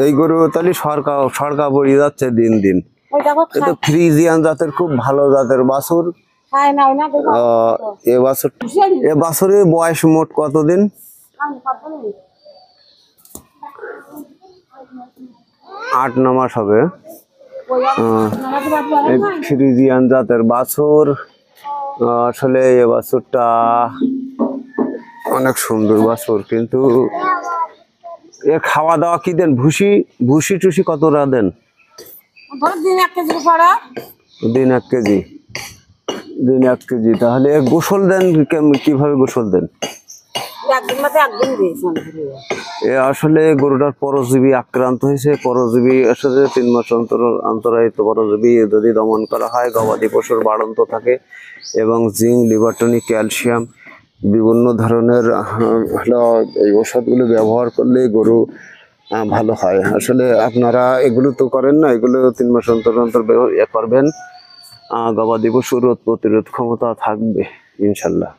এই গরু তাহলে সরকা বড়ি যাচ্ছে দিন দিন। এটা ফ্রিজিয়ান জাতের খুব ভালো জাতের বাছুর। এ বাছুরের বয়স মোট কতদিন? 8-9 মাস হবে। ফ্রিজিয়ান জাতের বাছুর। আসলে এ বাছুরটা অনেক সুন্দর বাছুর, কিন্তু এ খাওয়া দাওয়া কি দেন? ভুসি টুসি কতটা দেন? দিন 1 কেজি। দিন 1 কেজি। তাহলে গোসল দেন কিভাবে গোসল দেন? এ আসলে গরুটার পরজীবী আক্রান্ত হয়েছে। পরজীবী আসলে 3 মাস অন্তরায়িত পরজীবী যদি দমন করা হয়, গবাদি পশুর বাড়ন্ত থাকে এবং জিঙ্ক, লিভার টনিক, ক্যালসিয়াম বিভিন্ন ধরনের এই ওষুধগুলো ব্যবহার করলে গরু ভালো হয়। আসলে আপনারা এগুলো তো করেন না, এগুলো 3 মাস অন্তর করবেন। গবাদি পশুর রোগ প্রতিরোধ ক্ষমতা থাকবে ইনশাল্লাহ।